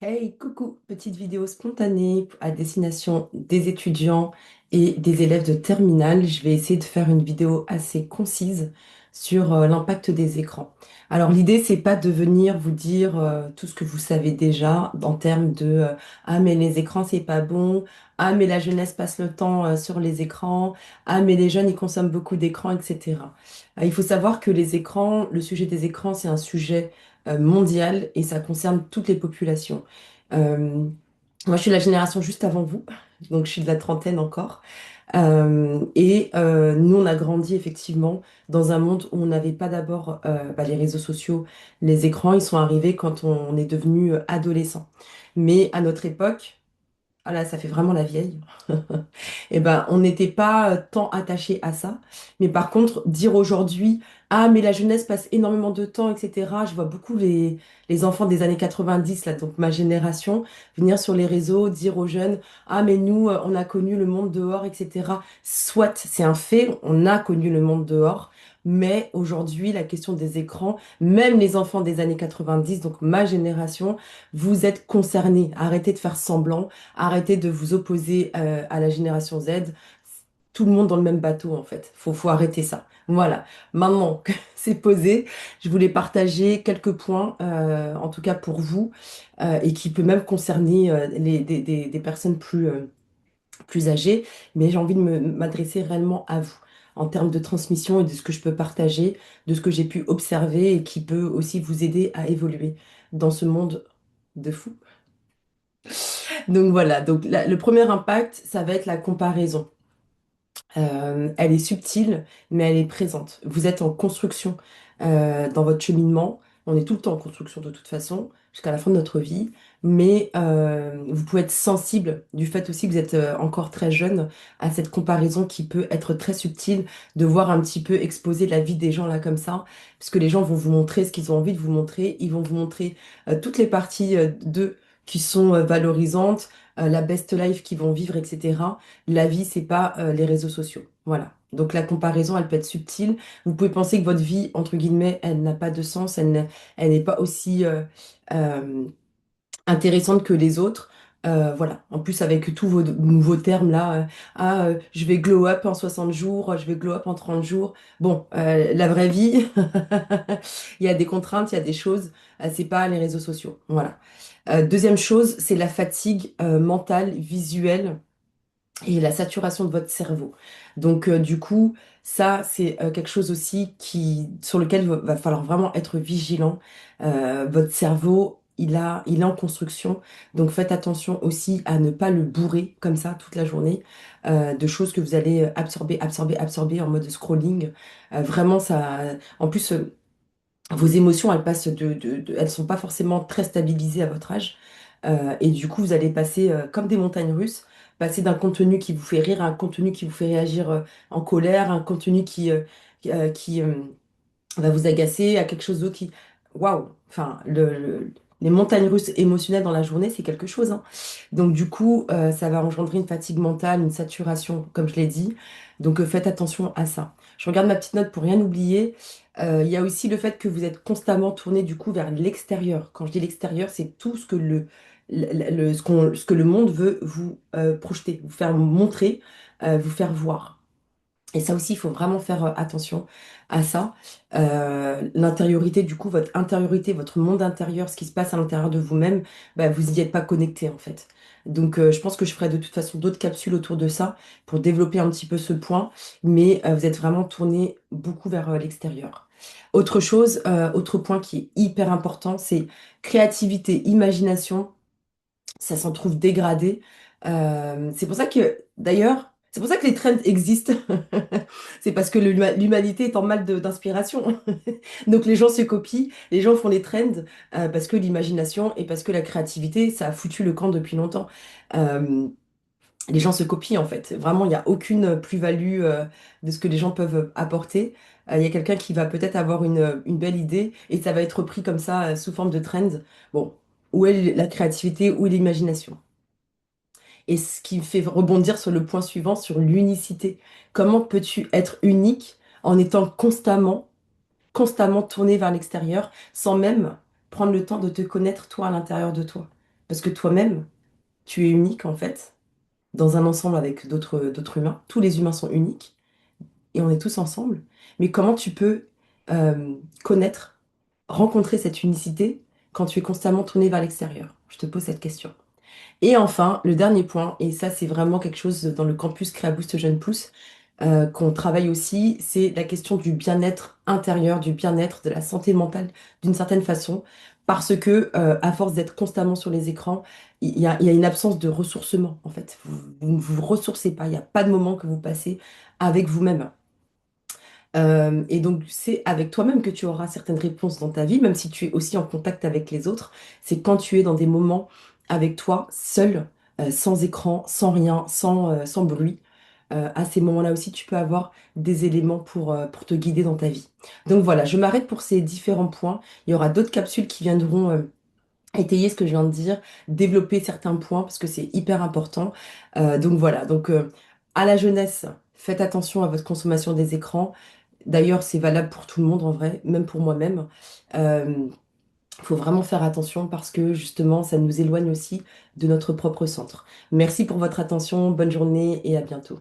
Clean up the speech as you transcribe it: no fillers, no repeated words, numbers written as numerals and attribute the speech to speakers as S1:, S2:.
S1: Hey, coucou, petite vidéo spontanée à destination des étudiants et des élèves de terminale. Je vais essayer de faire une vidéo assez concise sur l'impact des écrans. Alors l'idée, c'est pas de venir vous dire tout ce que vous savez déjà en termes de ah mais les écrans c'est pas bon, ah mais la jeunesse passe le temps sur les écrans, ah mais les jeunes ils consomment beaucoup d'écrans, etc. Il faut savoir que les écrans, le sujet des écrans, c'est un sujet mondial et ça concerne toutes les populations. Euh, Moi, je suis de la génération juste avant vous, donc je suis de la trentaine encore. Nous, on a grandi effectivement dans un monde où on n'avait pas d'abord les réseaux sociaux, les écrans, ils sont arrivés quand on est devenu adolescent. Mais à notre époque, ah là, ça fait vraiment la vieille. Eh ben, on n'était pas tant attaché à ça. Mais par contre, dire aujourd'hui, ah, mais la jeunesse passe énormément de temps, etc. Je vois beaucoup les enfants des années 90, là, donc ma génération, venir sur les réseaux, dire aux jeunes, ah, mais nous, on a connu le monde dehors, etc. Soit, c'est un fait, on a connu le monde dehors. Mais aujourd'hui, la question des écrans, même les enfants des années 90, donc ma génération, vous êtes concernés. Arrêtez de faire semblant. Arrêtez de vous opposer à la génération Z. Tout le monde dans le même bateau, en fait. Faut arrêter ça. Voilà. Maintenant que c'est posé, je voulais partager quelques points, en tout cas pour vous, et qui peut même concerner des personnes plus âgées. Mais j'ai envie de m'adresser réellement à vous, en termes de transmission et de ce que je peux partager, de ce que j'ai pu observer et qui peut aussi vous aider à évoluer dans ce monde de fou. Donc voilà, donc le premier impact, ça va être la comparaison. Elle est subtile, mais elle est présente. Vous êtes en construction dans votre cheminement. On est tout le temps en construction de toute façon, jusqu'à la fin de notre vie. Mais vous pouvez être sensible du fait aussi que vous êtes encore très jeune à cette comparaison qui peut être très subtile, de voir un petit peu exposer la vie des gens là comme ça, puisque les gens vont vous montrer ce qu'ils ont envie de vous montrer. Ils vont vous montrer toutes les parties d'eux qui sont valorisantes, la best life qu'ils vont vivre, etc. La vie, c'est pas les réseaux sociaux. Voilà. Donc la comparaison, elle peut être subtile. Vous pouvez penser que votre vie, entre guillemets, elle n'a pas de sens, elle n'est pas aussi euh, intéressante que les autres. Voilà. En plus, avec tous vos nouveaux termes là, je vais glow up en 60 jours, je vais glow up en 30 jours. Bon, la vraie vie, il y a des contraintes, il y a des choses, c'est pas les réseaux sociaux. Voilà. Deuxième chose, c'est la fatigue mentale, visuelle et la saturation de votre cerveau. Donc, du coup, ça, c'est quelque chose aussi sur lequel il va falloir vraiment être vigilant. Votre cerveau, il est en construction. Donc, faites attention aussi à ne pas le bourrer comme ça toute la journée de choses que vous allez absorber, absorber, absorber en mode scrolling. Vraiment, ça. En plus, vos émotions, elles passent elles sont pas forcément très stabilisées à votre âge. Et du coup, vous allez passer comme des montagnes russes, passer d'un contenu qui vous fait rire à un contenu qui vous fait réagir en colère, un contenu qui va vous agacer, à quelque chose d'autre qui... Waouh! Enfin, les montagnes russes émotionnelles dans la journée, c'est quelque chose, hein. Donc du coup, ça va engendrer une fatigue mentale, une saturation, comme je l'ai dit. Donc faites attention à ça. Je regarde ma petite note pour rien oublier. Il y a aussi le fait que vous êtes constamment tourné du coup vers l'extérieur. Quand je dis l'extérieur, c'est tout ce que ce que le monde veut vous projeter, vous faire montrer, vous faire voir. Et ça aussi, il faut vraiment faire attention à ça. L'intériorité, du coup, votre intériorité, votre monde intérieur, ce qui se passe à l'intérieur de vous-même, bah, vous n'y êtes pas connecté en fait. Donc, je pense que je ferai de toute façon d'autres capsules autour de ça pour développer un petit peu ce point. Mais vous êtes vraiment tourné beaucoup vers l'extérieur. Autre chose, autre point qui est hyper important, c'est créativité, imagination, ça s'en trouve dégradé. C'est pour ça que, d'ailleurs, c'est pour ça que les trends existent. C'est parce que l'humanité est en mal d'inspiration. Donc les gens se copient, les gens font les trends parce que l'imagination et parce que la créativité, ça a foutu le camp depuis longtemps. Euh, les gens se copient en fait. Vraiment, il n'y a aucune plus-value de ce que les gens peuvent apporter. Il y a quelqu'un qui va peut-être avoir une belle idée et ça va être repris comme ça sous forme de trend. Bon, où est la créativité, où est l'imagination? Et ce qui me fait rebondir sur le point suivant, sur l'unicité. Comment peux-tu être unique en étant constamment tourné vers l'extérieur, sans même prendre le temps de te connaître toi à l'intérieur de toi? Parce que toi-même, tu es unique en fait, dans un ensemble avec d'autres humains. Tous les humains sont uniques et on est tous ensemble. Mais comment tu peux connaître, rencontrer cette unicité quand tu es constamment tourné vers l'extérieur? Je te pose cette question. Et enfin, le dernier point, et ça c'est vraiment quelque chose dans le campus Créaboost Jeune Pousse qu'on travaille aussi, c'est la question du bien-être intérieur, du bien-être, de la santé mentale d'une certaine façon, parce que à force d'être constamment sur les écrans, il y a une absence de ressourcement en fait. Vous ne vous ressourcez pas, il n'y a pas de moment que vous passez avec vous-même. Et donc, c'est avec toi-même que tu auras certaines réponses dans ta vie, même si tu es aussi en contact avec les autres. C'est quand tu es dans des moments avec toi, seul, sans écran, sans rien, sans bruit. À ces moments-là aussi, tu peux avoir des éléments pour te guider dans ta vie. Donc voilà, je m'arrête pour ces différents points. Il y aura d'autres capsules qui viendront étayer ce que je viens de dire, développer certains points parce que c'est hyper important. Donc voilà, donc à la jeunesse, faites attention à votre consommation des écrans. D'ailleurs, c'est valable pour tout le monde en vrai, même pour moi-même. Il faut vraiment faire attention parce que justement, ça nous éloigne aussi de notre propre centre. Merci pour votre attention, bonne journée et à bientôt.